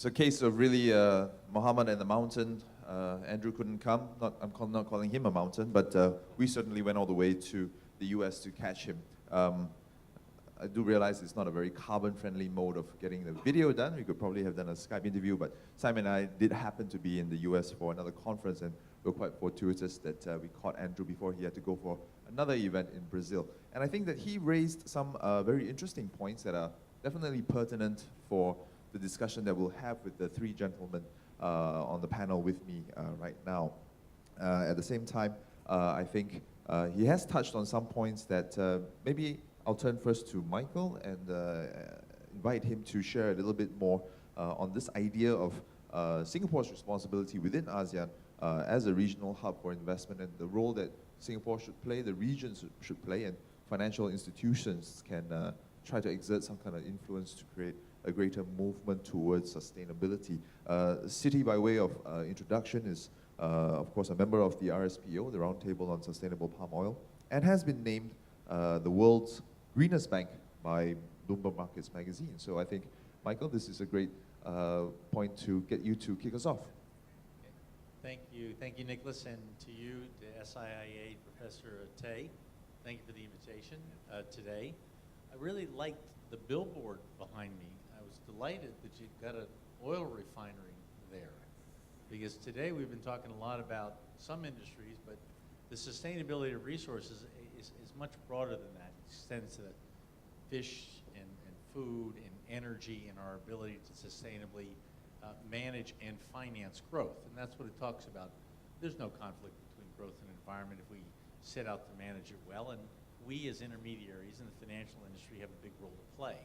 It's a case of really Muhammad and the mountain. Andrew couldn't come. I'm not calling him a mountain, but we certainly went all the way to the US to catch him. I do realize it's not a very carbon-friendly mode of getting the video done. We could probably have done a Skype interview, but Simon and I did happen to be in the US for another conference, and we're quite fortuitous that we caught Andrew before he had to go for another event in Brazil. And I think that he raised some very interesting points that are definitely pertinent for the discussion that we'll have with the three gentlemen on the panel with me right now. At the same time, I think he has touched on some points that maybe I'll turn first to Michael and invite him to share a little bit more on this idea of Singapore's responsibility within ASEAN as a regional hub for investment and the role that Singapore should play, the regions should play, and financial institutions can try to exert some kind of influence to create a greater movement towards sustainability. Citi, by way of introduction, is of course a member of the RSPO, the Roundtable on Sustainable Palm Oil, and has been named the world's greenest bank by Bloomberg Markets magazine. So I think, Michael, this is a great point to get you to kick us off. Thank you, Nicholas, and to you, to SIIA Professor Tay. Thank you for the invitation today. I really liked the billboard behind me. I was delighted that you've got an oil refinery there, because today we've been talking a lot about some industries, but the sustainability of resources is much broader than that. It extends to fish and food and energy and our ability to sustainably manage and finance growth. And that's what it talks about. There's no conflict between growth and environment if we set out to manage it well. And we as intermediaries in the financial industry have a big role to play.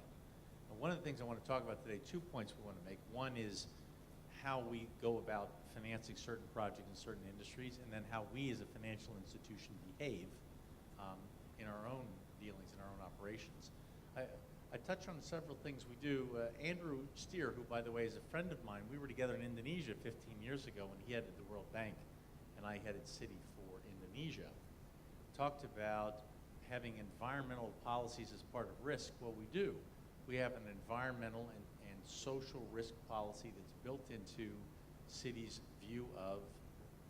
And one of the things I want to talk about today, 2 points we want to make. One is how we go about financing certain projects in certain industries, and then how we as a financial institution behave in our own dealings, in our own operations. I touch on several things we do. Andrew Steer, who by the way is a friend of mine, we were together in Indonesia 15 years ago when he headed the World Bank and I headed Citi for Indonesia. Talked about having environmental policies as part of risk. Well, we do. We have an environmental and social risk policy that's built into Citi's view of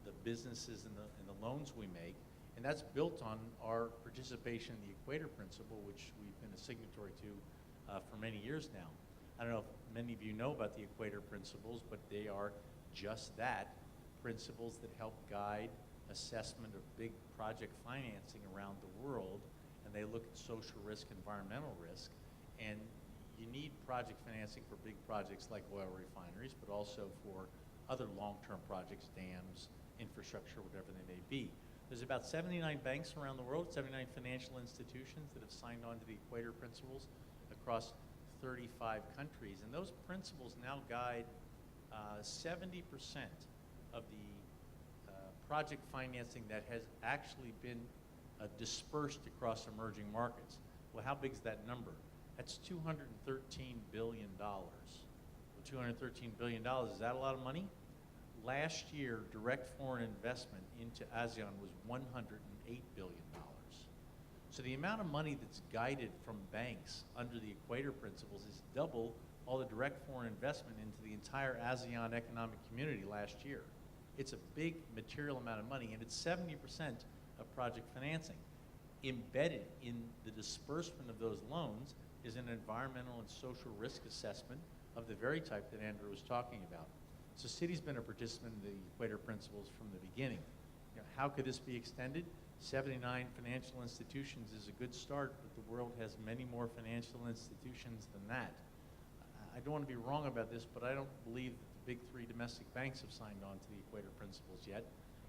the businesses and the loans we make. And that's built on our participation in the Equator Principle, which we've been a signatory to for many years now. I don't know if many of you know about the Equator Principles, but they are just that, principles that help guide assessment of big project financing around the world. And they look at social risk, environmental risk. And you need project financing for big projects like oil refineries, but also for other long-term projects, dams, infrastructure, whatever they may be. There's about 79 banks around the world, 79 financial institutions that have signed on to the Equator Principles across 35 countries. And those principles now guide 70% of the project financing that has actually been dispersed across emerging markets. Well, how big is that number? That's $213 billion. Well, $213 billion, is that a lot of money? Last year, direct foreign investment into ASEAN was $108 billion. So the amount of money that's guided from banks under the Equator Principles is double all the direct foreign investment into the entire ASEAN economic community last year. It's a big material amount of money, and it's 70% of project financing. Embedded in the disbursement of those loans is an environmental and social risk assessment of the very type that Andrew was talking about. So Citi's been a participant in the Equator Principles from the beginning. You know, how could this be extended? 79 financial institutions is a good start, but the world has many more financial institutions than that. I don't want to be wrong about this, but I don't believe that the big three domestic banks have signed on to the Equator Principles yet.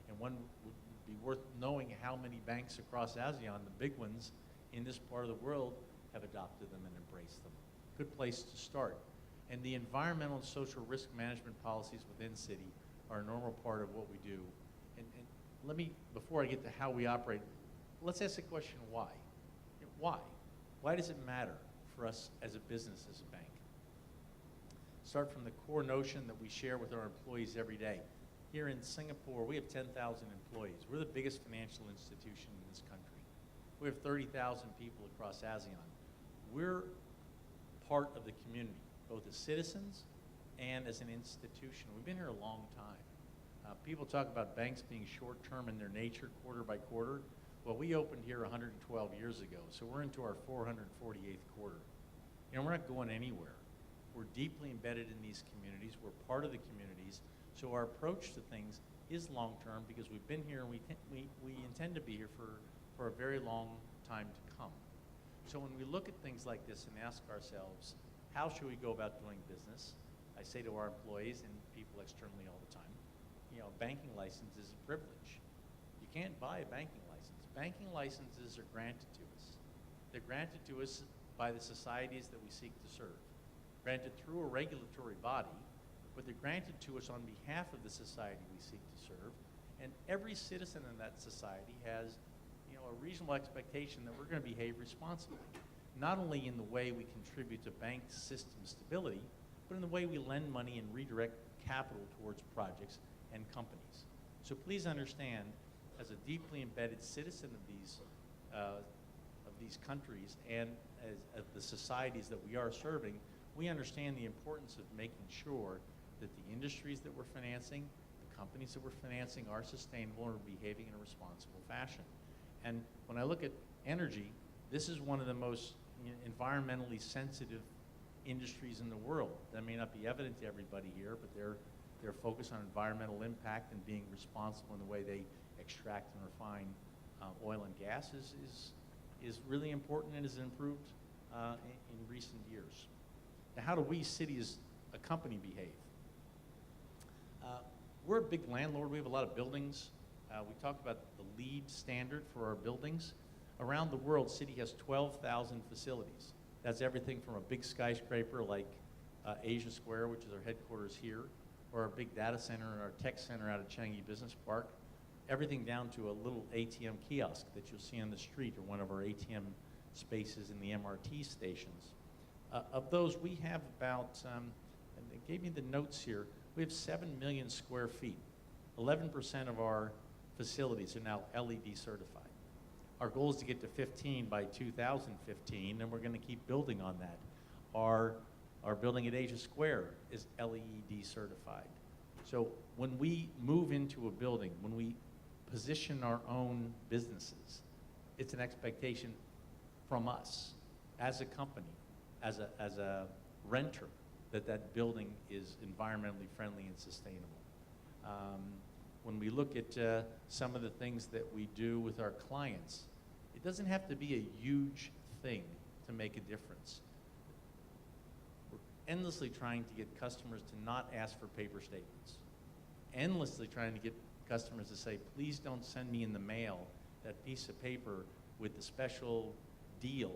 And one would be worth knowing how many banks across ASEAN, the big ones in this part of the world, have adopted them and embraced them. Good place to start. And the environmental and social risk management policies within Citi are a normal part of what we do. And let me, before I get to how we operate, let's ask the question, why? Why? Why does it matter for us as a business, as a bank? Start from the core notion that we share with our employees every day. Here in Singapore, we have 10,000 employees. We're the biggest financial institution in this country. We have 30,000 people across ASEAN. We're part of the community, both as citizens and as an institution. We've been here a long time. People talk about banks being short-term in their nature, quarter by quarter. Well, we opened here 112 years ago, so we're into our 448th quarter. And we're not going anywhere. We're deeply embedded in these communities. We're part of the communities. So our approach to things is long-term because we've been here and we intend to be here for a very long time to come. So when we look at things like this and ask ourselves, how should we go about doing business? I say to our employees and people externally all the time, you know, a banking license is a privilege. You can't buy a banking license. Banking licenses are granted to us. They're granted to us by the societies that we seek to serve. Granted through a regulatory body, but they're granted to us on behalf of the society we seek to serve. And every citizen in that society has, you know, a reasonable expectation that we're going to behave responsibly, not only in the way we contribute to bank system stability, but in the way we lend money and redirect capital towards projects and companies. So please understand, as a deeply embedded citizen of these countries and as of the societies that we are serving, we understand the importance of making sure that the industries that we're financing, the companies that we're financing are sustainable and are behaving in a responsible fashion. And when I look at energy, this is one of the most environmentally sensitive industries in the world. That may not be evident to everybody here, but their focus on environmental impact and being responsible in the way they extract and refine oil and gas is really important and has improved in recent years. Now, how do we, city as a company, behave? We're a big landlord. We have a lot of buildings. We talk about the LEED standard for our buildings. Around the world, city has 12,000 facilities. That's everything from a big skyscraper like Asia Square, which is our headquarters here, or our big data center and our tech center out at Changi Business Park, everything down to a little ATM kiosk that you'll see on the street or one of our ATM spaces in the MRT stations. Of those, we have about, and they gave me the notes here, we have 7 million square feet. 11% of our facilities are now LED certified. Our goal is to get to 15 by 2015, and we're going to keep building on that. Our building at Asia Square is LED certified. So when we move into a building, when we position our own businesses, it's an expectation from us as a company, as a renter, that building is environmentally friendly and sustainable. When we look at some of the things that we do with our clients, it doesn't have to be a huge thing to make a difference. We're endlessly trying to get customers to not ask for paper statements. Endlessly trying to get customers to say, please don't send me in the mail that piece of paper with the special deal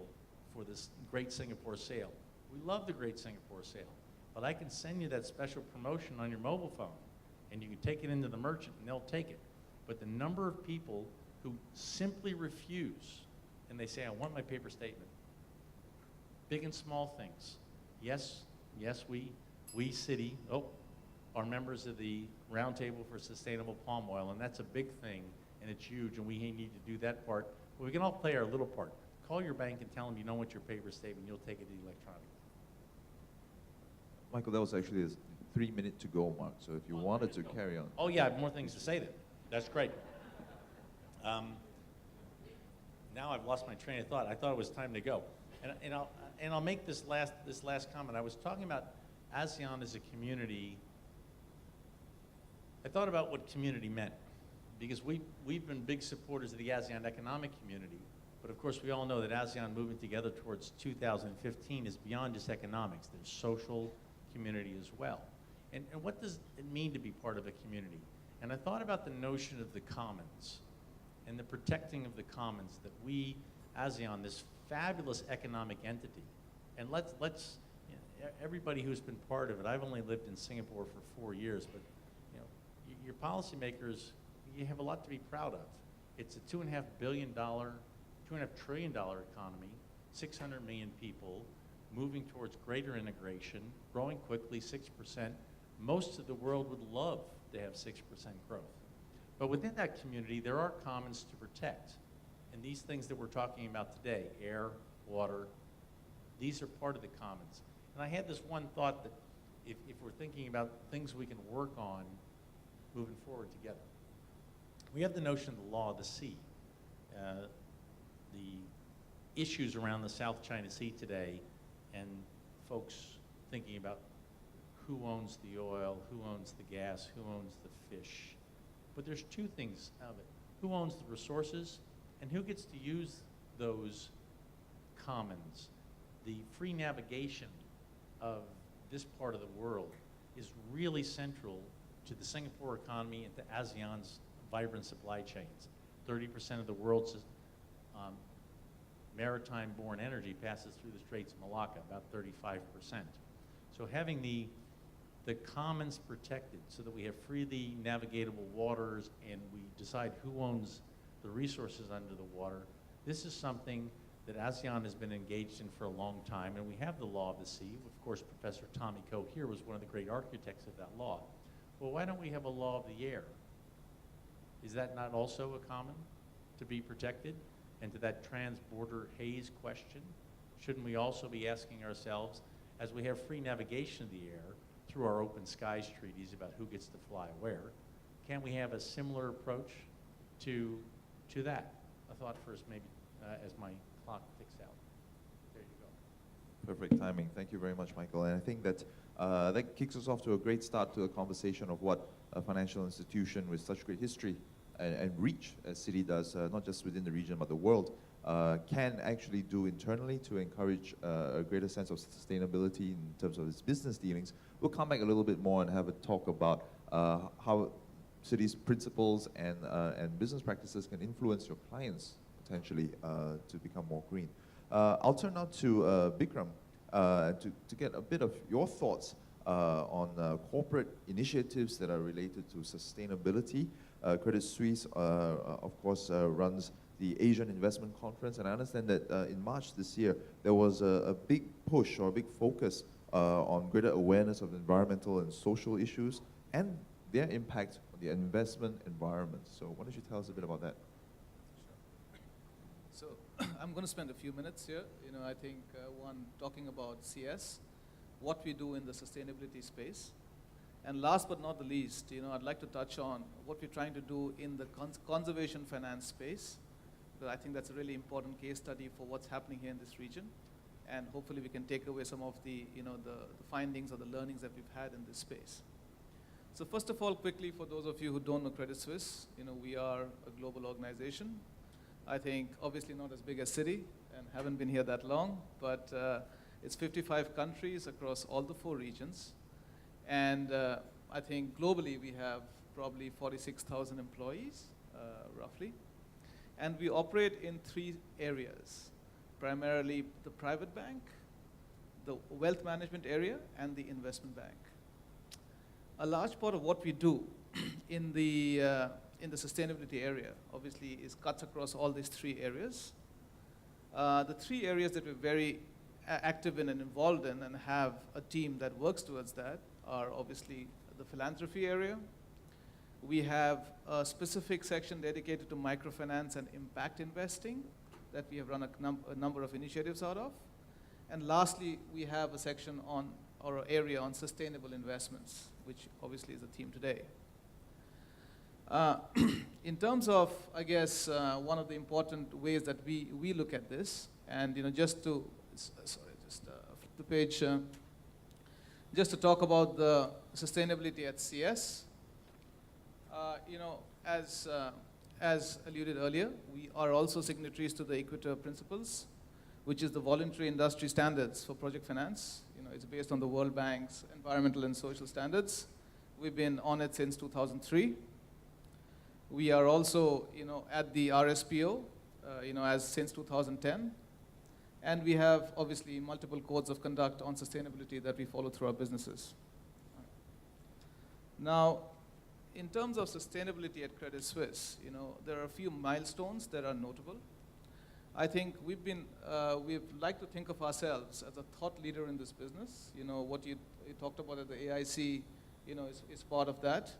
for this Great Singapore Sale. We love the Great Singapore Sale, but I can send you that special promotion on your mobile phone, and you can take it into the merchant and they'll take it. But the number of people who simply refuse, and they say, I want my paper statement. Big and small things. Yes, we city, are members of the Roundtable for Sustainable Palm Oil, and that's a big thing, and it's huge, and we need to do that part. But we can all play our little part. Call your bank and tell them you don't want your paper statement, you'll take it electronically. Michael, that was actually a 3-minute to go mark, so if you wanted to carry on. Oh yeah, I have more things to say then. That's great. Now I've lost my train of thought. I thought it was time to go. And I'll make this last comment. I was talking about ASEAN as a community. I thought about what community meant, because we've been big supporters of the ASEAN economic community, but of course we all know that ASEAN moving together towards 2015 is beyond just economics. There's social community as well. And what does it mean to be part of a community? And I thought about the notion of the commons and the protecting of the commons, that we, ASEAN, this fabulous economic entity, and let's you know, everybody who's been part of it, I've only lived in Singapore for 4 years, but you know, your policymakers, you have a lot to be proud of. It's a $2.5 trillion economy, 600 million people, moving towards greater integration, growing quickly, 6%. Most of the world would love to have 6% growth. But within that community, there are commons to protect. And these things that we're talking about today, air, water, these are part of the commons. And I had this one thought that if we're thinking about things we can work on moving forward together. We have the notion of the law of the sea. The issues around the South China Sea today, and folks thinking about who owns the oil, who owns the gas, who owns the fish. But there's two things of it. Who owns the resources, and who gets to use those commons? The free navigation of this part of the world is really central to the Singapore economy and to ASEAN's vibrant supply chains. 30% of the world's maritime-borne energy passes through the Straits of Malacca, about 35%. So having the commons protected so that we have freely navigatable waters and we decide who owns the resources under the water, this is something that ASEAN has been engaged in for a long time, and we have the law of the sea. Of course, Professor Tommy Koh here was one of the great architects of that law. Well, why don't we have a law of the air? Is that not also a common to be protected? And to that trans-border haze question, shouldn't we also be asking ourselves, as we have free navigation of the air through our open skies treaties about who gets to fly where, can't we have a similar approach to that? A thought first, maybe, as my clock ticks out. There you go. Perfect timing. Thank you very much, Michael. And I think that that kicks us off to a great start to a conversation of what a financial institution with such great history and reach as Citi does, not just within the region but the world, can actually do internally to encourage a greater sense of sustainability in terms of its business dealings. We'll come back a little bit more and have a talk about how Citi's principles and business practices can influence your clients potentially to become more green. I'll turn now to Bikram to get a bit of your thoughts on corporate initiatives that are related to sustainability. Credit Suisse, of course, runs the Asian Investment Conference, and I understand that in March this year, there was a big push or a big focus on greater awareness of environmental and social issues and their impact on the investment environment. So why don't you tell us a bit about that? Sure. So I'm going to spend a few minutes here. I think one, talking about CS, what we do in the sustainability space. And last but not the least, I'd like to touch on what we're trying to do in the conservation finance space, because I think that's a really important case study for what's happening here in this region. And hopefully we can take away some of the findings or the learnings that we've had in this space. So first of all, quickly, for those of you who don't know Credit Suisse, we are a global organization. I think obviously not as big as Citi and haven't been here that long, but it's 55 countries across all the 4 regions. And I think globally we have probably 46,000 employees, roughly. And we operate in 3 areas, primarily the private bank, the wealth management area, and the investment bank. A large part of what we do in the sustainability area, obviously, cuts across all these 3 areas. The 3 areas that we're very active in and involved in and have a team that works towards that are obviously the philanthropy area. We have a specific section dedicated to microfinance and impact investing that we have run a number of initiatives out of. And lastly, we have a section on, or an area on sustainable investments, which obviously is a theme today. In terms of, I guess, one of the important ways that we look at this, and just to, flip the page, just to talk about the sustainability at CS. As alluded earlier, we are also signatories to the Equator Principles, which is the voluntary industry standards for project finance. It's based on the World Bank's environmental and social standards. We've been on it since 2003. We are also, at the RSPO, since 2010. And we have, obviously, multiple codes of conduct on sustainability that we follow through our businesses. Now, in terms of sustainability at Credit Suisse, there are a few milestones that are notable. I think we've like to think of ourselves as a thought leader in this business. What you talked about at the AIC, is part of that.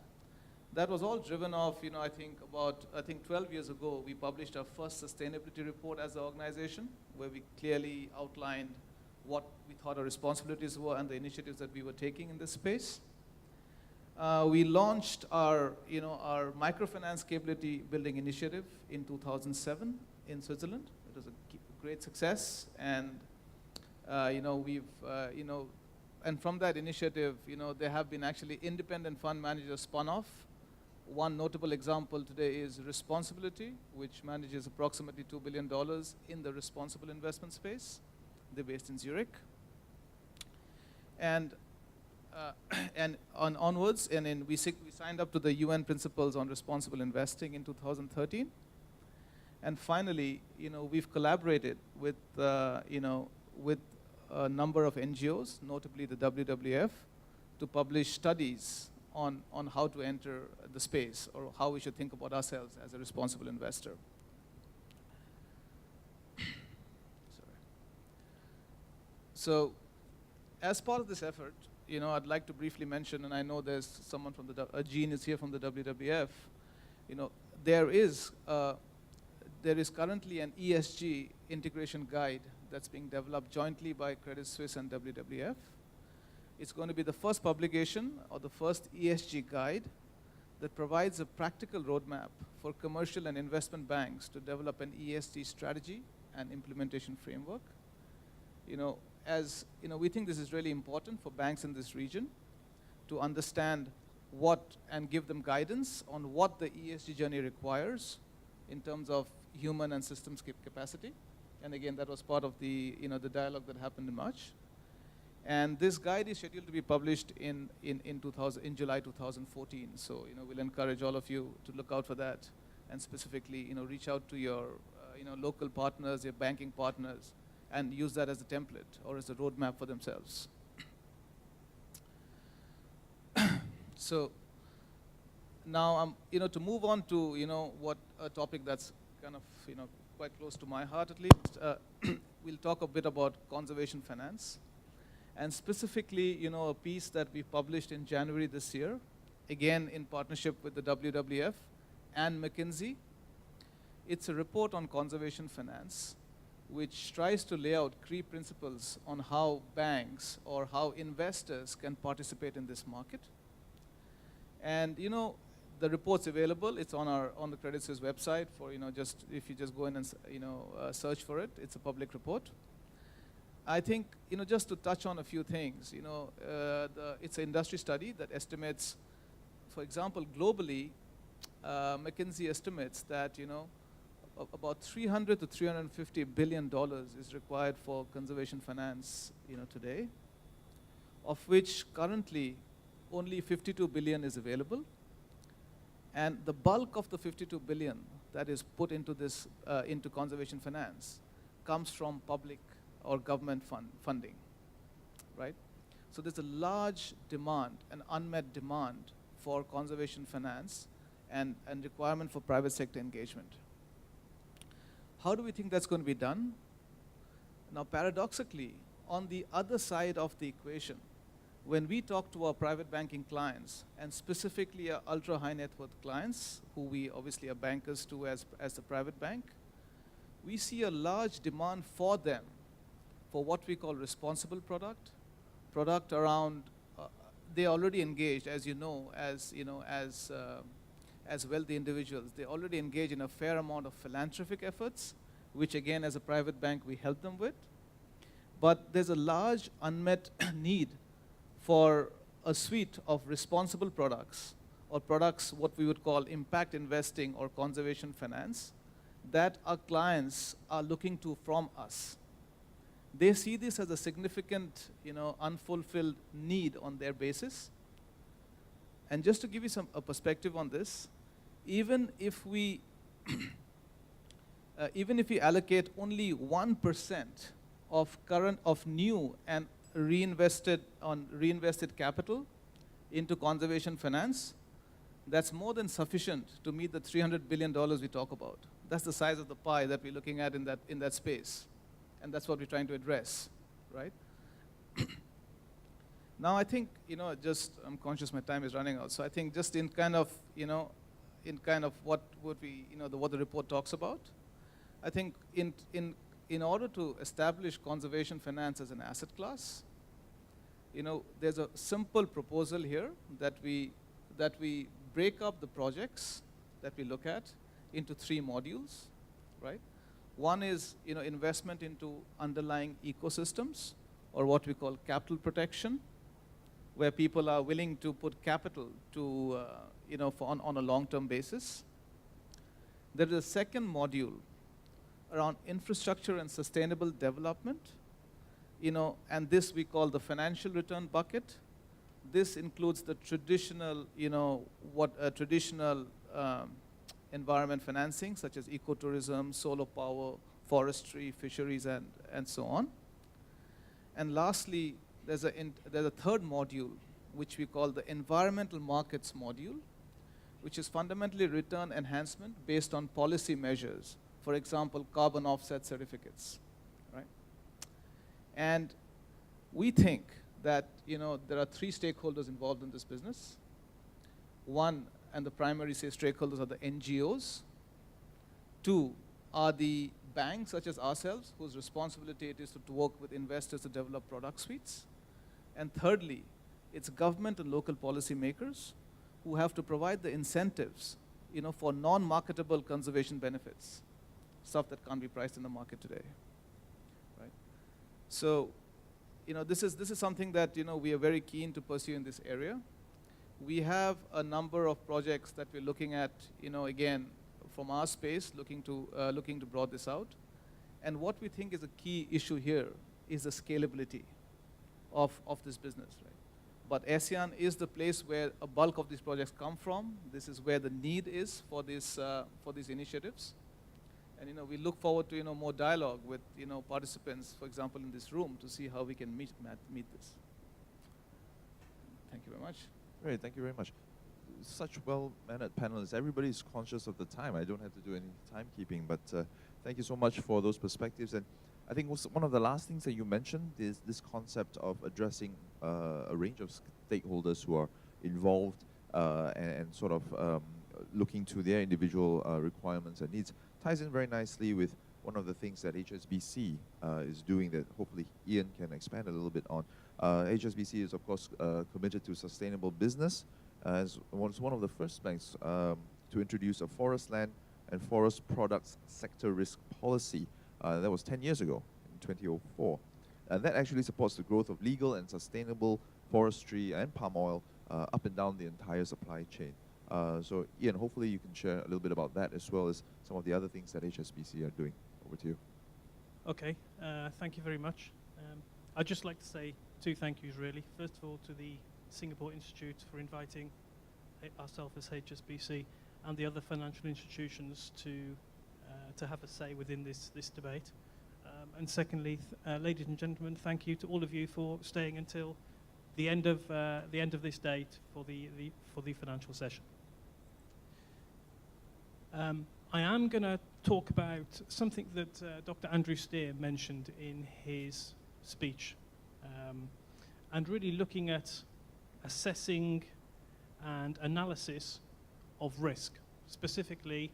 That was all driven off, I think 12 years ago, we published our first sustainability report as an organization, where we clearly outlined what we thought our responsibilities were and the initiatives that we were taking in this space. We launched our microfinance capability building initiative in 2007 in Switzerland. It was a great success, and and from that initiative, there have been actually independent fund managers spun off. One notable example today is Responsibility, which manages approximately $2 billion in the responsible investment space. They're based in Zurich. And onwards, we signed up to the UN Principles on Responsible Investing in 2013. And finally, we've collaborated with a number of NGOs, notably the WWF, to publish studies on how to enter the space, or how we should think about ourselves as a responsible investor. Sorry. So, as part of this effort, I'd like to briefly mention, and I know there's someone from Gene is here from the WWF. There is currently an ESG integration guide that's being developed jointly by Credit Suisse and WWF. It's going to be the first publication or the first ESG guide that provides a practical roadmap for commercial and investment banks to develop an ESG strategy and implementation framework. We think this is really important for banks in this region to understand what and give them guidance on what the ESG journey requires in terms of human and systems capacity. And again, that was part of the dialogue that happened in March. And this guide is scheduled to be published in July 2014. So we'll encourage all of you to look out for that, and specifically reach out to your local partners, your banking partners, and use that as a template or as a roadmap for themselves. So now to move on to what a topic that's kind of quite close to my heart at least. We'll talk a bit about conservation finance. And specifically, a piece that we published in January this year, again in partnership with the WWF and McKinsey. It's a report on conservation finance, which tries to lay out key principles on how banks or how investors can participate in this market. And the report's available. It's on the Credit Suisse website for if you just go in and search for it. It's a public report. I think, just to touch on a few things, it's an industry study that estimates, for example, globally, McKinsey estimates that, about $300 to $350 billion is required for conservation finance, today, of which currently only 52 billion is available. And the bulk of the 52 billion that is put into this, into conservation finance comes from public or government funding, right? So there's a large demand, an unmet demand for conservation finance and requirement for private sector engagement. How do we think that's going to be done? Now, paradoxically, on the other side of the equation, when we talk to our private banking clients, and specifically our ultra high net worth clients, who we obviously are bankers to as a private bank, we see a large demand for them for what we call responsible product around, they already engaged, as as wealthy individuals. They already engage in a fair amount of philanthropic efforts, which again, as a private bank, we help them with. But there's a large unmet need for a suite of responsible products, or products what we would call impact investing or conservation finance, that our clients are looking to from us. They see this as a significant, unfulfilled need on their basis. And just to give you a perspective on this, even if we allocate only 1% of new and reinvested capital into conservation finance, that's more than sufficient to meet the $300 billion we talk about. That's the size of the pie that we're looking at in that space. And that's what we're trying to address, right? Now I think, I'm conscious my time is running out. So I think just in kind of what would we, what the report talks about, I think in in order to establish conservation finance as an asset class, there's a simple proposal here that we break up the projects that we look at into 3 modules, right? One is, investment into underlying ecosystems, or what we call capital protection, where people are willing to put capital to, on a long-term basis. There is a second module around infrastructure and sustainable development, and this we call the financial return bucket. This includes the traditional, traditional environment financing, such as ecotourism, solar power, forestry, fisheries, and so on. And lastly, there's a third module, which we call the environmental markets module, which is fundamentally return enhancement based on policy measures. For example, carbon offset certificates, right? And we think that there are 3 stakeholders involved in this business. One, and the primary stakeholders are the NGOs. 2 are the banks, such as ourselves, whose responsibility it is to work with investors to develop product suites. And thirdly, it's government and local policy makers who have to provide the incentives, for non-marketable conservation benefits, stuff that can't be priced in the market today, right? So, this is something that we are very keen to pursue in this area. We have a number of projects that we're looking at, again, from our space, looking to broaden this out. And what we think is a key issue here is the scalability of this business, right? But ASEAN is the place where a bulk of these projects come from. This is where the need is for these initiatives. And we look forward to more dialogue with participants, for example, in this room, to see how we can meet this. Thank you very much. Great, thank you very much. Such well-mannered panelists. Everybody's conscious of the time. I don't have to do any timekeeping, but thank you so much for those perspectives. And I think one of the last things that you mentioned is this concept of addressing a range of stakeholders who are involved and sort of looking to their individual requirements and needs. Ties in very nicely with one of the things that HSBC is doing that hopefully Ian can expand a little bit on. HSBC is, of course, committed to sustainable business, as was one of the first banks to introduce a forest land and forest products sector risk policy. That was 10 years ago, in 2004. And that actually supports the growth of legal and sustainable forestry and palm oil up and down the entire supply chain. So Ian, hopefully you can share a little bit about that as well as some of the other things that HSBC are doing. Over to you. Okay, thank you very much. I'd just like to say 2 thank yous really. First of all to the Singapore Institute for inviting ourselves as HSBC and the other financial institutions to have a say within this debate. And secondly, ladies and gentlemen, thank you to all of you for staying until the end of this date for the financial session. I am going to talk about something that Dr. Andrew Steer mentioned in his speech, and really looking at assessing and analysis of risk, specifically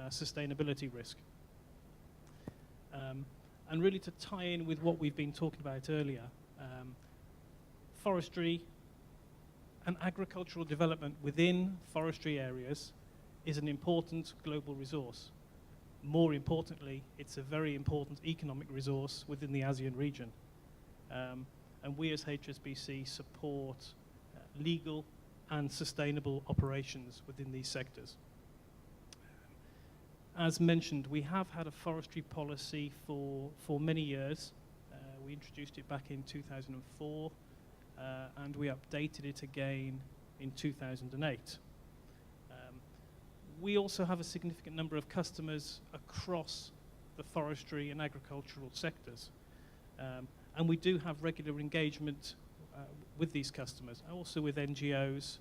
sustainability risk. And really to tie in with what we've been talking about earlier, forestry and agricultural development within forestry areas is an important global resource. More importantly, it's a very important economic resource within the ASEAN region. And we as HSBC support legal and sustainable operations within these sectors. As mentioned, we have had a forestry policy for many years. We introduced it back in 2004, and we updated it again in 2008. We also have a significant number of customers across the forestry and agricultural sectors. And we do have regular engagement with these customers, also with NGOs,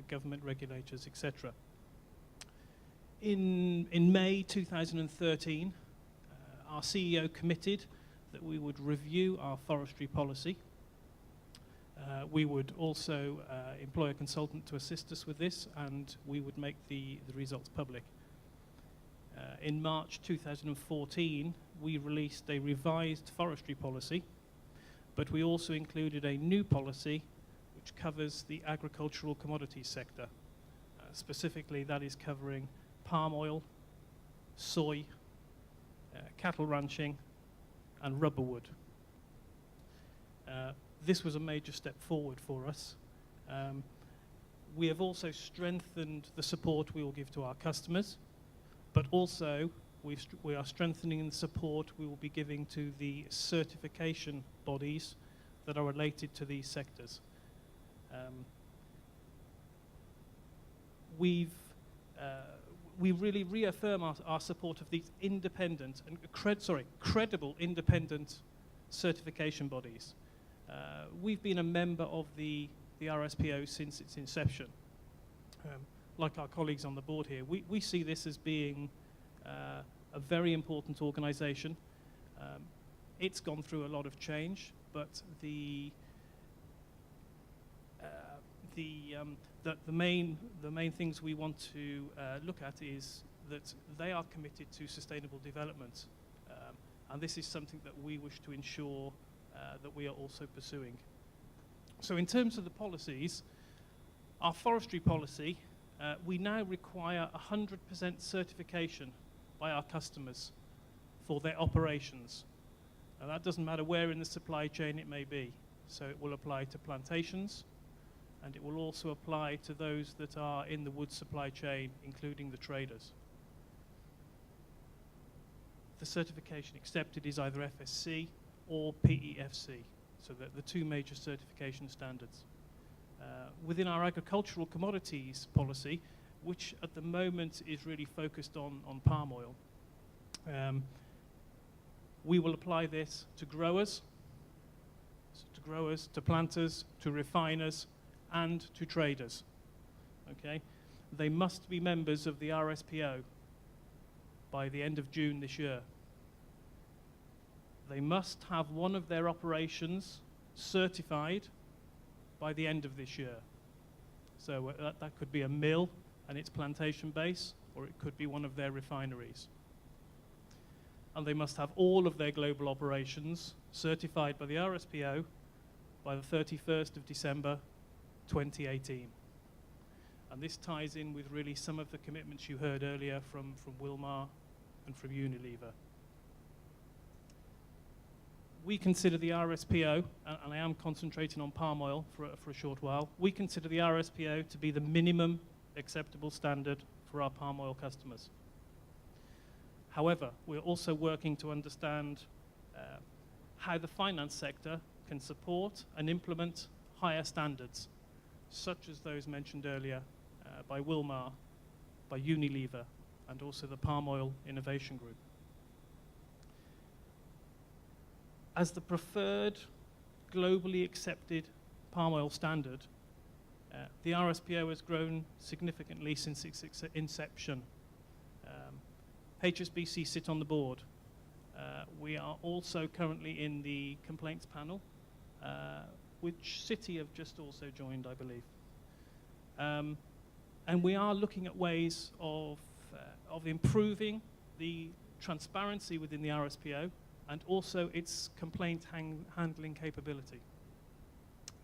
government regulators, etc. In May 2013, our CEO committed that we would review our forestry policy. We would also employ a consultant to assist us with this, and we would make the results public. In March 2014, we released a revised forestry policy, but we also included a new policy which covers the agricultural commodities sector. Specifically, that is covering palm oil, soy, cattle ranching, and rubber wood. This was a major step forward for us. We have also strengthened the support we will give to our customers, but also we are strengthening the support we will be giving to the certification bodies that are related to these sectors. We really reaffirm our support of these independent and credible independent certification bodies. We've been a member of the RSPO since its inception. Like our colleagues on the board here, we see this as being a very important organization. It's gone through a lot of change, but the main things we want to look at is that they are committed to sustainable development, and this is something that we wish to ensure that we are also pursuing. So in terms of the policies, our forestry policy, we now require 100% certification by our customers for their operations. And that doesn't matter where in the supply chain it may be. So it will apply to plantations, and it will also apply to those that are in the wood supply chain, including the traders. The certification accepted is either FSC or PEFC, so the two major certification standards. Within our agricultural commodities policy, which at the moment is really focused on palm oil, we will apply this to growers, to planters, to refiners, and to traders. Okay? They must be members of the RSPO by the end of June this year. They must have one of their operations certified by the end of this year. So that could be a mill and its plantation base, or it could be one of their refineries. And they must have all of their global operations certified by the RSPO by the 31st of December 2018. And this ties in with really some of the commitments you heard earlier from Wilmar and from Unilever. We consider the RSPO, and I am concentrating on palm oil for a short while, we consider the RSPO to be the minimum acceptable standard for our palm oil customers. However, we're also working to understand how the finance sector can support and implement higher standards, such as those mentioned earlier by Wilmar, by Unilever, and also the Palm Oil Innovation Group. As the preferred, globally accepted palm oil standard, the RSPO has grown significantly since its inception. HSBC sit on the board. We are also currently in the complaints panel, which Citi have just also joined, I believe. And we are looking at ways of improving the transparency within the RSPO and also its complaint handling capability.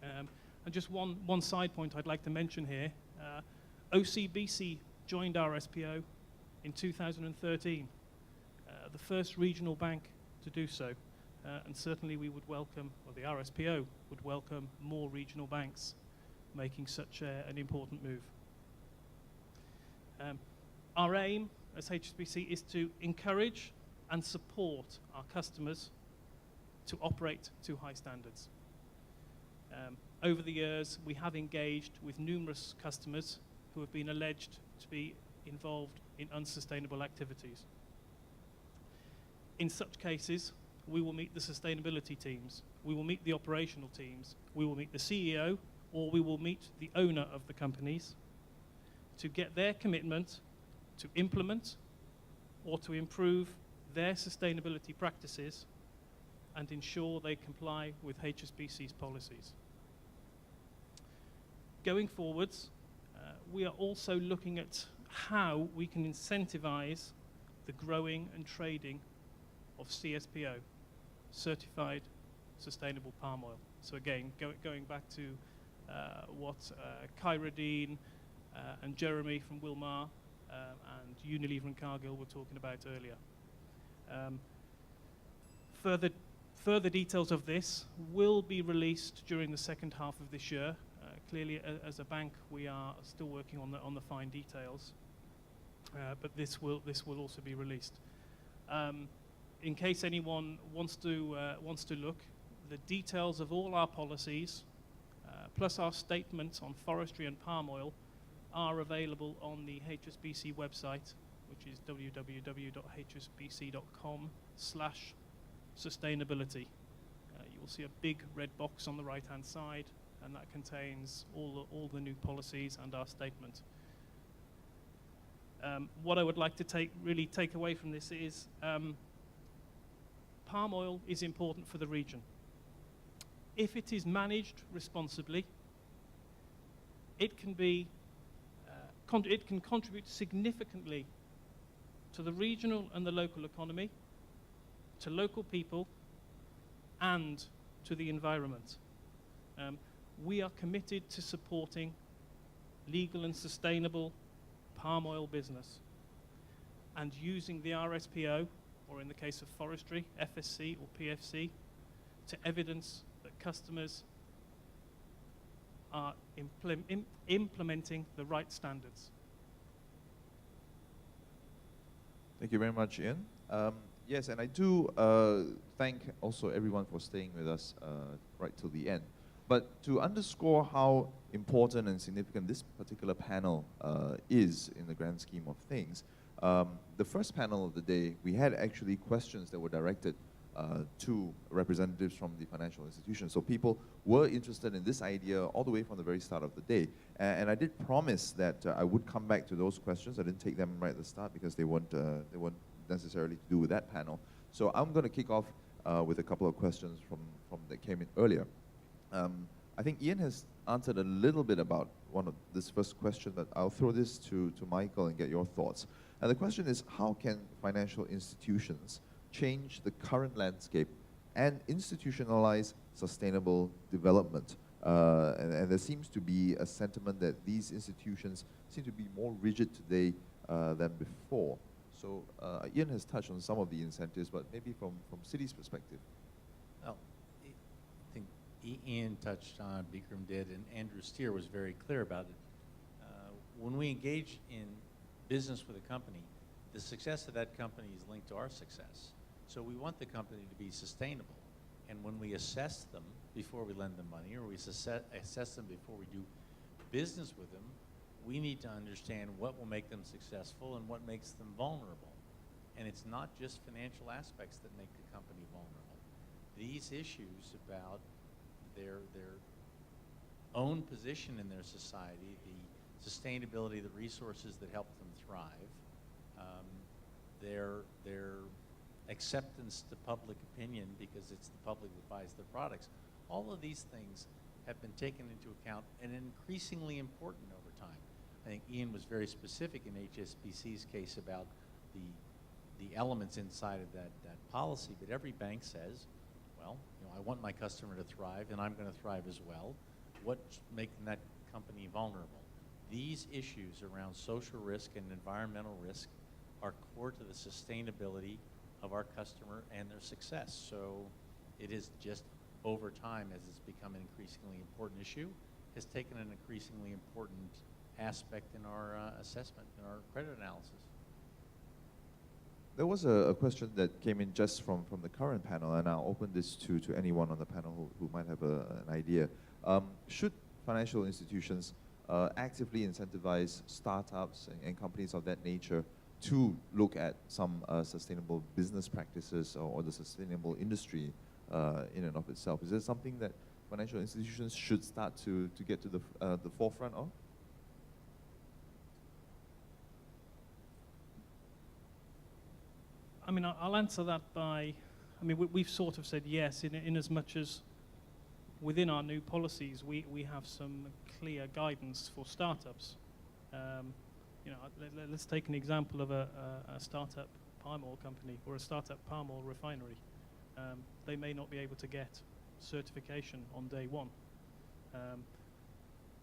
And just one side point I'd like to mention here, OCBC joined RSPO in 2013, the first regional bank to do so. And certainly we would welcome, or the RSPO would welcome more regional banks making such an important move. Our aim as HSBC is to encourage and support our customers to operate to high standards. Over the years, we have engaged with numerous customers who have been alleged to be involved in unsustainable activities. In such cases, we will meet the sustainability teams, we will meet the operational teams, we will meet the CEO, or we will meet the owner of the companies to get their commitment to implement or to improve their sustainability practices and ensure they comply with HSBC's policies. Going forwards, we are also looking at how we can incentivize the growing and trading of CSPO, Certified Sustainable Palm Oil. So again, going back to what Kyra and Jeremy from Wilmar and Unilever and Cargill were talking about earlier. Further details of this will be released during the second half of this year. Clearly, as a bank, we are still working on the fine details, but this will also be released. In case anyone wants to look, the details of all our policies, plus our statements on forestry and palm oil, are available on the HSBC website, which is www.hsbc.com/sustainability. You will see a big red box on the right-hand side, and that contains all the new policies and our statement. What I would like to take away from this is palm oil is important for the region. If it is managed responsibly, it can contribute significantly to the regional and the local economy, to local people, and to the environment. We are committed to supporting legal and sustainable palm oil business and using the RSPO, or in the case of forestry, FSC or PFC, to evidence that customers are implementing the right standards. Thank you very much, Ian. Yes, and I do thank also everyone for staying with us right till the end. But to underscore how important and significant this particular panel is in the grand scheme of things, the first panel of the day, we had actually questions that were directed to representatives from the financial institutions. So people were interested in this idea all the way from the very start of the day. And I did promise that I would come back to those questions. I didn't take them right at the start because they weren't necessarily to do with that panel. So I'm going to kick off with a couple of questions from that came in earlier. I think Ian has answered a little bit about this first question, but I'll throw this to Michael and get your thoughts. And the question is, how can financial institutions change the current landscape and institutionalize sustainable development? And there seems to be a sentiment that these institutions seem to be more rigid today than before. So Ian has touched on some of the incentives, but maybe from Citi's perspective. Well, I think Ian touched on, Bikram did, and Andrew Steer was very clear about it. When we engage in business with a company, the success of that company is linked to our success. So we want the company to be sustainable. And when we assess them before we lend them money, or we assess them before we do business with them, we need to understand what will make them successful and what makes them vulnerable. And it's not just financial aspects that make the company vulnerable. These issues about their own position in their society, the sustainability of the resources that help them thrive, their acceptance to public opinion because it's the public that buys their products. All of these things have been taken into account and increasingly important over time. I think Ian was very specific in HSBC's case about the elements inside of that policy, but every bank says, well, I want my customer to thrive and I'm going to thrive as well. What's making that company vulnerable? These issues around social risk and environmental risk are core to the sustainability of our customer and their success. So it is just over time, as it's become an increasingly important issue, has taken an increasingly important aspect in our assessment, in our credit analysis. There was a question that came in just from the current panel, and I'll open this to anyone on the panel who might have an idea. Should financial institutions actively incentivize startups and companies of that nature to look at some sustainable business practices or the sustainable industry in and of itself? Is there something that financial institutions should start to get to the forefront of? I mean, I'll answer that by, I mean, we've sort of said yes in as much as within our new policies, we have some clear guidance for startups. Let's take an example of a startup palm oil company or a startup palm oil refinery. They may not be able to get certification on day one.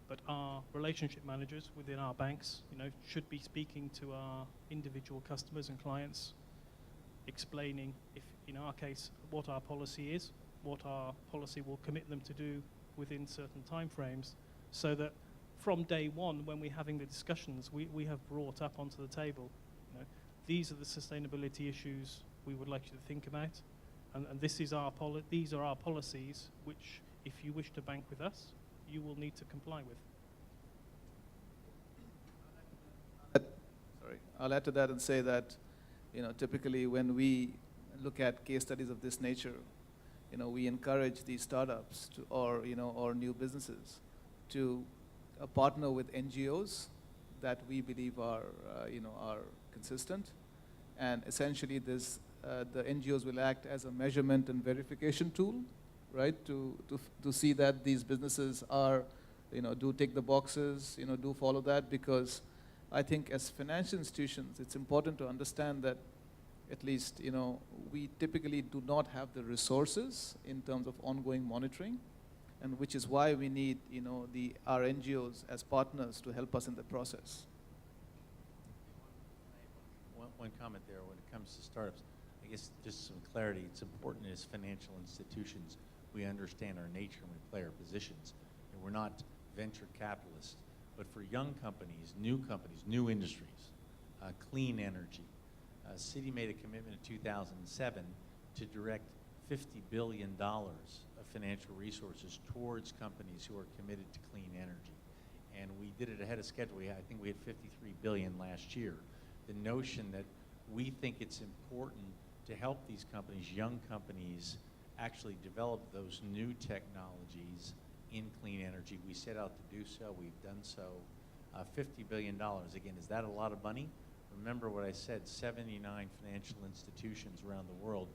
But our relationship managers within our banks, should be speaking to our individual customers and clients, explaining, if in our case, what our policy is, what our policy will commit them to do within certain timeframes, so that from day one, when we're having the discussions, we have brought up onto the table, these are the sustainability issues we would like you to think about, and these are our policies, which, if you wish to bank with us, you will need to comply with. Sorry, I'll add to that and say that, typically when we look at case studies of this nature, we encourage these startups to, or new businesses to partner with NGOs that we believe are consistent, and essentially the NGOs will act as a measurement and verification tool, right? To see that these businesses are, do tick the boxes, do follow that, because I think as financial institutions, it's important to understand that at least, we typically do not have the resources in terms of ongoing monitoring, and which is why we need, our NGOs as partners to help us in the process. One comment there, when it comes to startups, I guess just some clarity, it's important as financial institutions, we understand our nature and we play our positions. And we're not venture capitalists, but for young companies, new industries, clean energy, Citi made a commitment in 2007 to direct $50 billion of financial resources towards companies who are committed to clean energy. And we did it ahead of schedule. I think we had $53 billion last year. The notion that we think it's important to help these companies, young companies, actually develop those new technologies in clean energy. We set out to do so. We've done so. $50 billion. Again, is that a lot of money? Remember what I said, 79 financial institutions around the world,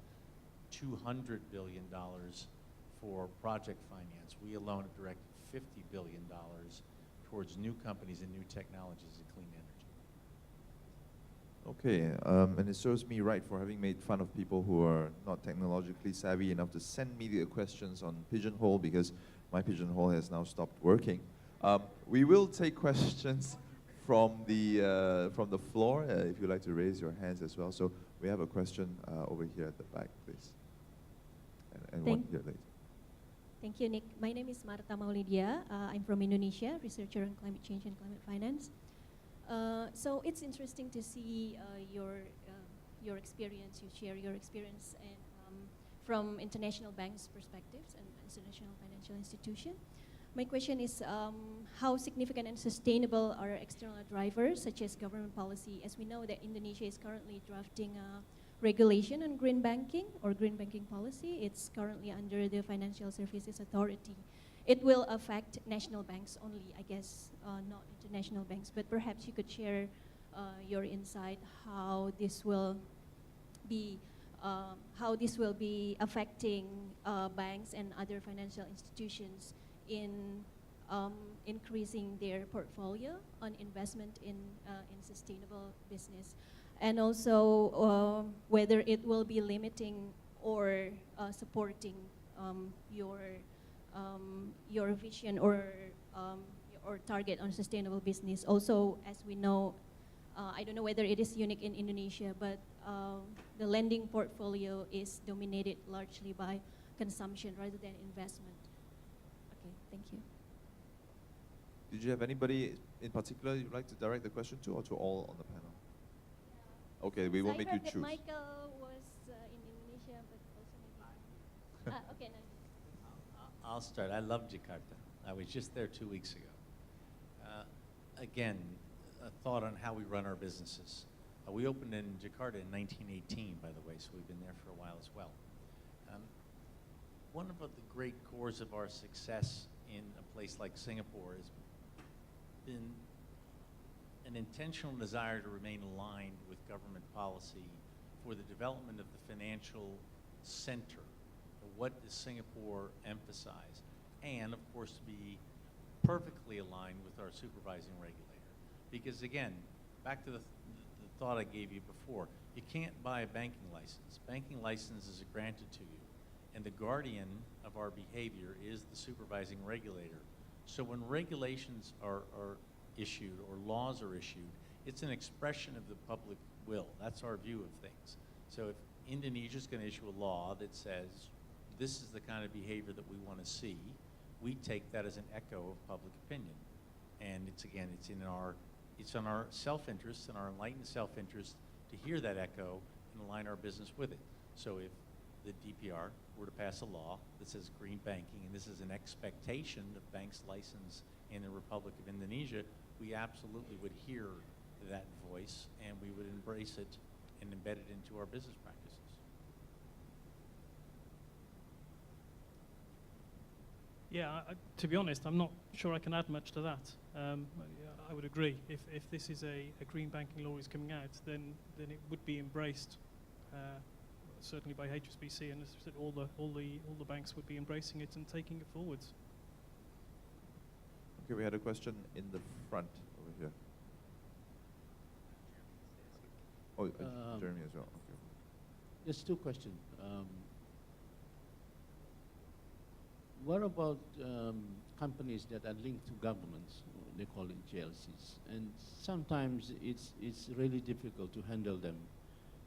$200 billion for project finance. We alone have directed $50 billion towards new companies and new technologies in clean energy. Okay, and it serves me right for having made fun of people who are not technologically savvy enough to send me the questions on Pigeonhole, because my Pigeonhole has now stopped working. We will take questions from the floor, if you'd like to raise your hands as well. So we have a question over here at the back, please. And one here later. Thank you, Nick. My name is Marta Maulidia. I'm from Indonesia, researcher on climate change and climate finance. So it's interesting to see your experience. You share your experience and, from international banks' perspectives and international financial institution. My question is, how significant and sustainable are external drivers, such as government policy? As we know that Indonesia is currently drafting a regulation on green banking or green banking policy. It's currently under the Financial Services Authority. It will affect national banks only, I guess, not international banks. But perhaps you could share your insight how this will be affecting banks and other financial institutions in increasing their portfolio on investment in sustainable business, and also whether it will be limiting or supporting your vision or target on sustainable business. Also, as we know, I don't know whether it is unique in Indonesia, but the lending portfolio is dominated largely by consumption rather than investment. Okay, thank you. Did you have anybody in particular you'd like to direct the question to, or to all on the panel? Yeah. Okay, we will make you choose. Michael was in Indonesia, but also maybe. Okay, no. I'll start. I love Jakarta. I was just there 2 weeks ago. Again, a thought on how we run our businesses. We opened in Jakarta in 1918, by the way, so we've been there for a while as well. One of the great cores of our success in a place like Singapore has been an intentional desire to remain aligned with government policy for the development of the financial center. What does Singapore emphasize? And, of course, to be perfectly aligned with our supervising regulator. Because, again, back to the thought I gave you before. You can't buy a banking license. Banking licenses are granted to you, and the guardian of our behavior is the supervising regulator. So when regulations are issued or laws are issued, it's an expression of the public will. That's our view of things. So if Indonesia's going to issue a law that says this is the kind of behavior that we want to see, we take that as an echo of public opinion. And it's in our self-interest and our enlightened self-interest to hear that echo and align our business with it. So if the DPR were to pass a law that says green banking, and this is an expectation of banks licensed in the Republic of Indonesia, we absolutely would hear that voice and we would embrace it and embed it into our business practices. Yeah, to be honest, I'm not sure I can add much to that. I would agree. If this is a green banking law is coming out, then it would be embraced, certainly by HSBC, and as I said, all the banks would be embracing it and taking it forwards. Okay, we had a question in the front over here. Oh, Jeremy as well. Okay. Just two questions. What about companies that are linked to governments? They call it JLCs. And sometimes it's really difficult to handle them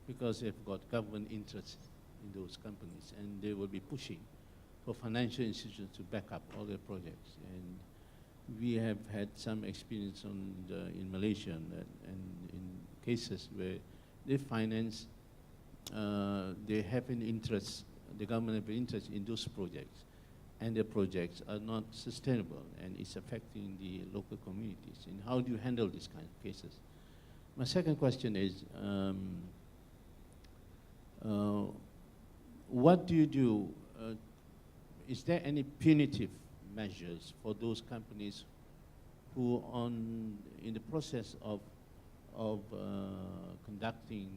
because they've got government interest in those companies, and they will be pushing for financial institutions to back up all their projects. And we have had some experience in Malaysia and in cases where they finance, they have an interest, the government have an interest in those projects, and the projects are not sustainable, and it's affecting the local communities. And how do you handle these kind of cases? My second question is, what do you do? Is there any punitive measures for those companies who, in the process of conducting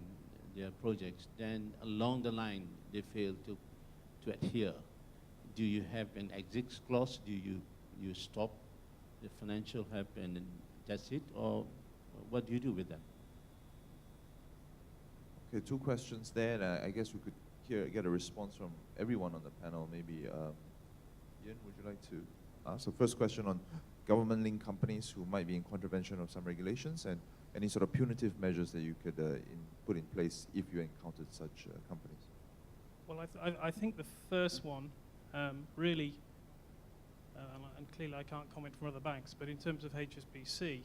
their projects, then along the line they fail to adhere? Do you have an exit clause? Do you stop the financial help and that's it, or what do you do with them? Okay, two questions there, and I guess we could get a response from everyone on the panel. Maybe Ian, would you like to ask? So first question on government-linked companies who might be in contravention of some regulations, and any sort of punitive measures that you could put in place if you encountered such companies. Well, I think the first one, really, and clearly I can't comment from other banks, but in terms of HSBC,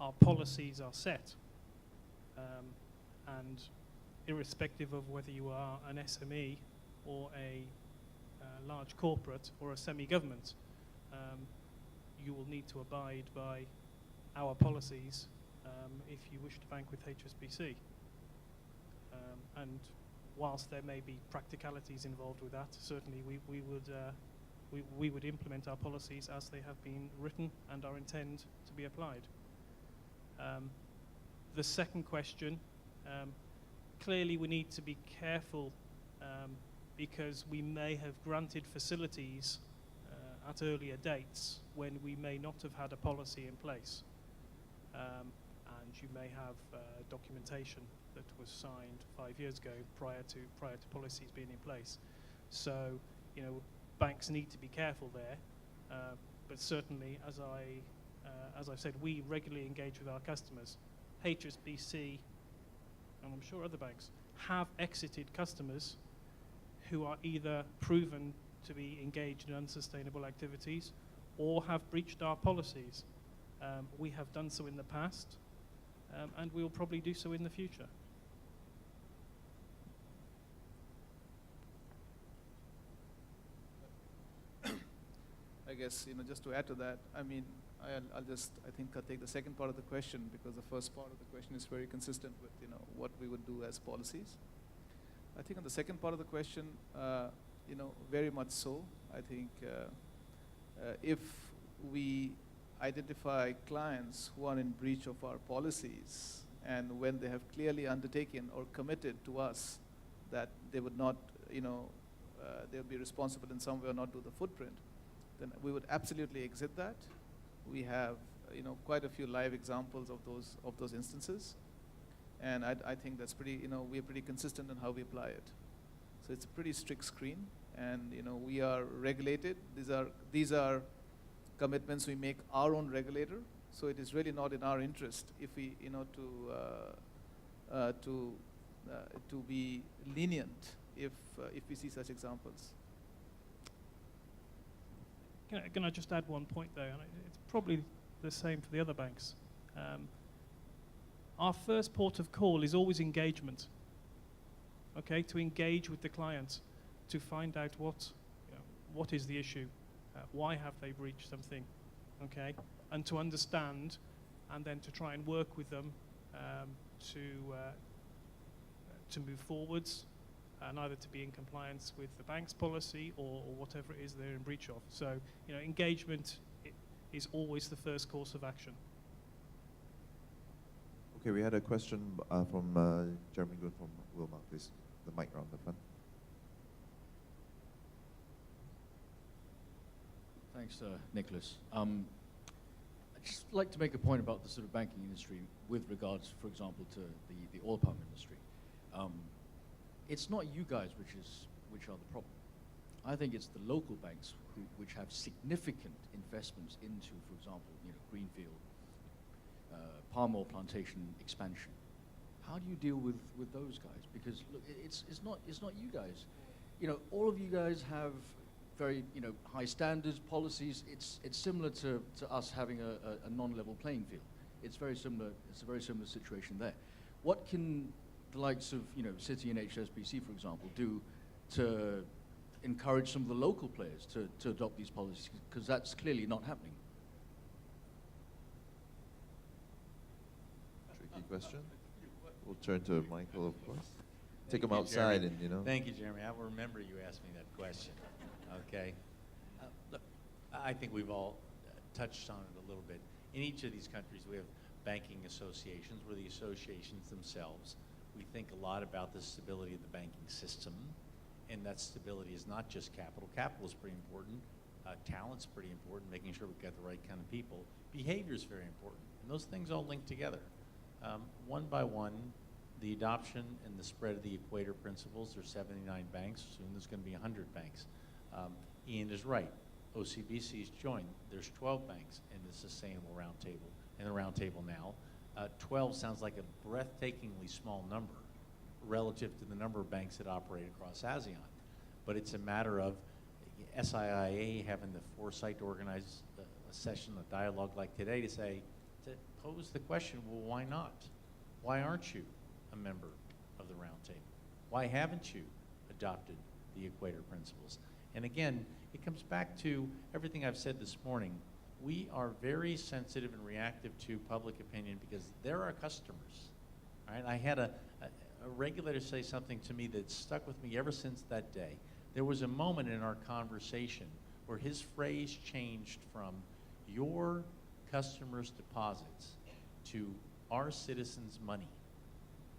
our policies are set. And irrespective of whether you are an SME or a large corporate or a semi-government, you will need to abide by our policies if you wish to bank with HSBC. And whilst there may be practicalities involved with that, certainly we would implement our policies as they have been written and are intended to be applied. The second question, clearly we need to be careful because we may have granted facilities at earlier dates when we may not have had a policy in place. And you may have documentation that was signed 5 years ago prior to policies being in place. So, banks need to be careful there. But certainly, as I've said, we regularly engage with our customers. HSBC, and I'm sure other banks, have exited customers who are either proven to be engaged in unsustainable activities or have breached our policies. We have done so in the past, and we will probably do so in the future. I guess, just to add to that, I mean, I'll take the second part of the question, because the first part of the question is very consistent with, what we would do as policies. I think on the second part of the question, very much so. I think if we identify clients who are in breach of our policies, and when they have clearly undertaken or committed to us that they would not, they would be responsible in some way or not do the footprint, then we would absolutely exit that. We have, quite a few live examples of those instances. And I think that's pretty, we're pretty consistent in how we apply it. So it's a pretty strict screen, and we are regulated. These are commitments we make our own regulator. So it is really not in our interest if we, to be lenient if we see such examples. Can I just add one point there? And it's probably the same for the other banks. Our first port of call is always engagement. Okay, to engage with the client, to find out what is the issue, why have they breached something, okay, and to understand, and then to try and work with them to move forwards, and either to be in compliance with the bank's policy or whatever it is they're in breach of. So, engagement is always the first course of action. Okay, we had a question from Jeremy Good from Wilmar, please. The mic around the front. Thanks, Nicholas. I'd just like to make a point about the sort of banking industry with regards, for example, to the oil palm industry. It's not you guys which are the problem. I think it's the local banks which have significant investments into, for example, greenfield, palm oil plantation expansion. How do you deal with those guys? Because look, it's not you guys. All of you guys have very high standards, policies. It's similar to us having a non-level playing field. It's very similar. It's a very similar situation there. What can the likes of Citi and HSBC, for example, do to encourage some of the local players to adopt these policies? Because that's clearly not happening. Tricky question. We'll turn to Michael, of course. Take him you, outside Jeremy. and, Thank you, Jeremy. I will remember you asked me that question. Okay. Look, I think we've all touched on it a little bit. In each of these countries, we have banking associations, where the associations themselves, we think a lot about the stability of the banking system, and that stability is not just capital. Capital is pretty important. Talent's pretty important, making sure we've got the right kind of people. Behavior is very important, and those things all link together. One by one, the adoption and the spread of the Equator principles. There's 79 banks. Soon there's going to be 100 banks. Ian is right. OCBC's joined. There's 12 banks in the Sustainable Roundtable. In the Roundtable now, 12 sounds like a breathtakingly small number relative to the number of banks that operate across ASEAN. But it's a matter of SIIA having the foresight to organize a session, a dialogue like today to pose the question, well, why not? Why aren't you a member of the Roundtable? Why haven't you adopted the Equator principles? And again, it comes back to everything I've said this morning. We are very sensitive and reactive to public opinion because they're our customers. Right? I had a regulator say something to me that stuck with me ever since that day. There was a moment in our conversation where his phrase changed from your customers' deposits to our citizens' money.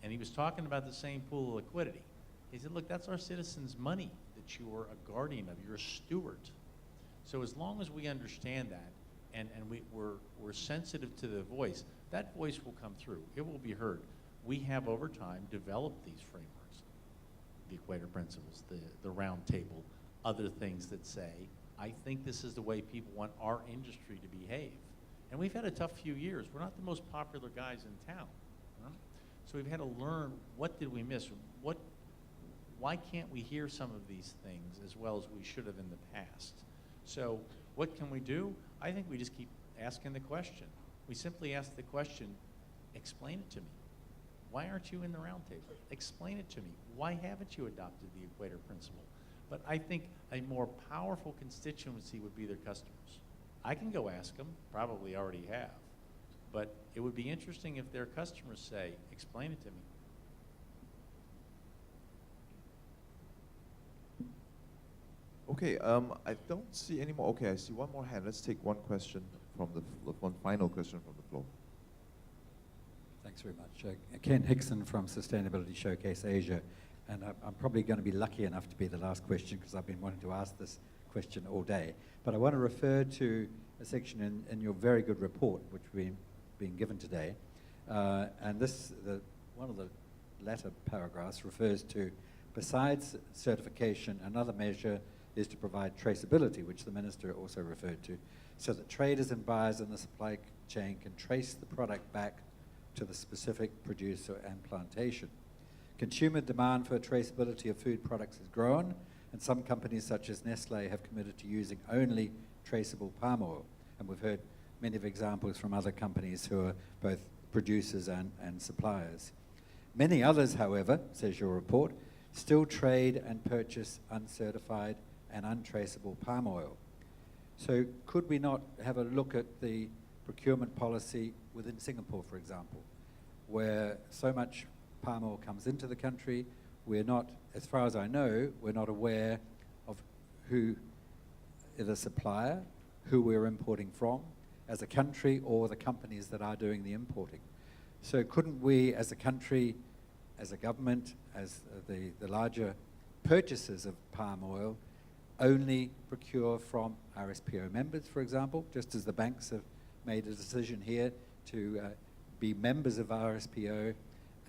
And he was talking about the same pool of liquidity. He said, look, that's our citizens' money that you're a guardian of, you're a steward. So as long as we understand that and we're sensitive to the voice, that voice will come through. It will be heard. We have, over time, developed these frameworks, the Equator principles, the round table, other things that say, I think this is the way people want our industry to behave. And we've had a tough few years. We're not the most popular guys in town. Huh? So we've had to learn, what did we miss? Why can't we hear some of these things as well as we should have in the past? So what can we do? I think we just keep asking the question. We simply ask the question, explain it to me. Why aren't you in the roundtable? Explain it to me. Why haven't you adopted the Equator principle? But I think a more powerful constituency would be their customers. I can go ask them, probably already have, but it would be interesting if their customers say, explain it to me. Okay, I don't see any more. Okay, I see one more hand. Let's take one question from one final question from the floor. Thanks very much. Ken Hickson from Sustainability Showcase Asia. And I'm probably going to be lucky enough to be the last question because I've been wanting to ask this question all day. But I want to refer to a section in your very good report, which we've been given today. And the one of the latter paragraphs refers to, besides certification, another measure is to provide traceability, which the Minister also referred to, so that traders and buyers in the supply chain can trace the product back to the specific producer and plantation. Consumer demand for traceability of food products has grown, and some companies such as Nestle have committed to using only traceable palm oil. And we've heard many of examples from other companies who are both producers and suppliers. Many others, however, says your report, still trade and purchase uncertified and untraceable palm oil. So could we not have a look at the procurement policy within Singapore, for example, where so much palm oil comes into the country, we're not, as far as I know, we're not aware of who the supplier, who we're importing from, as a country, or the companies that are doing the importing. So couldn't we, as a country, as a government, as the larger purchasers of palm oil, only procure from RSPO members, for example, just as the banks have made a decision here to be members of RSPO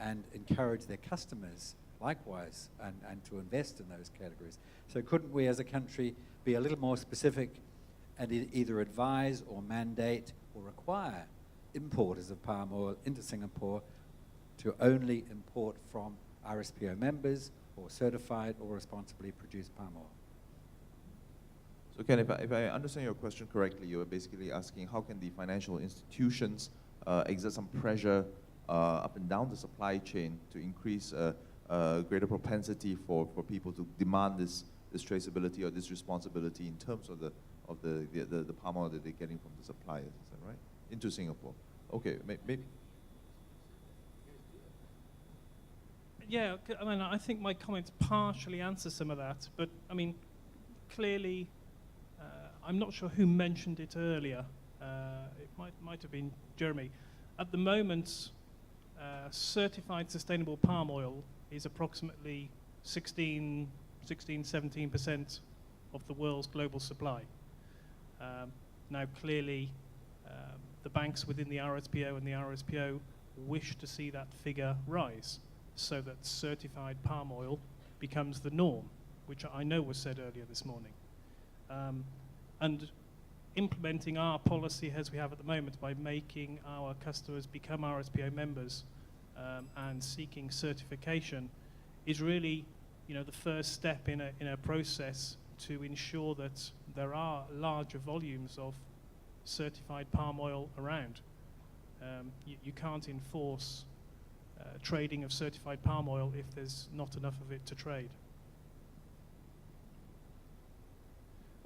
and encourage their customers likewise and to invest in those categories. So couldn't we as a country be a little more specific and either advise or mandate or require importers of palm oil into Singapore to only import from RSPO members or certified or responsibly produced palm oil? So Ken, if I understand your question correctly, you're basically asking how can the financial institutions exert some pressure up and down the supply chain to increase greater propensity for people to demand this traceability or this responsibility in terms of the palm oil that they're getting from the suppliers, is that right? Into Singapore. Okay, maybe. Yeah, I mean, I think my comments partially answer some of that, but I mean, clearly, I'm not sure who mentioned it earlier. It might have been Jeremy. At the moment, certified sustainable palm oil is approximately 17% of the world's global supply. Now, clearly, the banks within the RSPO and the RSPO wish to see that figure rise so that certified palm oil becomes the norm, which I know was said earlier this morning. And implementing our policy as we have at the moment by making our customers become RSPO members and seeking certification is really, the first step in a process to ensure that there are larger volumes of certified palm oil around. You can't enforce trading of certified palm oil if there's not enough of it to trade.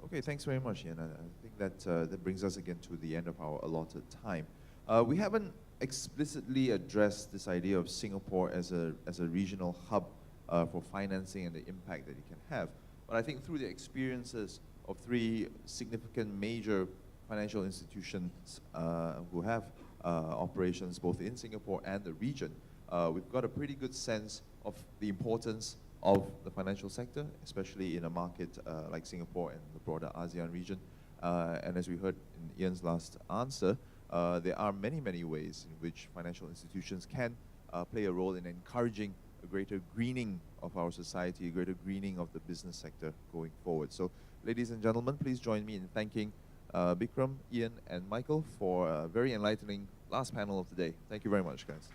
Okay, thanks very much, Ian. I think that brings us again to the end of our allotted time. We haven't explicitly addressed this idea of Singapore as a regional hub for financing and the impact that it can have. But I think through the experiences of three significant major financial institutions who have operations both in Singapore and the region, we've got a pretty good sense of the importance of the financial sector, especially in a market like Singapore and the broader ASEAN region. And as we heard in Ian's last answer, there are many, many ways in which financial institutions can play a role in encouraging a greater greening of our society, a greater greening of the business sector going forward. So, ladies and gentlemen, please join me in thanking Bikram, Ian, and Michael for a very enlightening last panel of the day. Thank you very much, guys.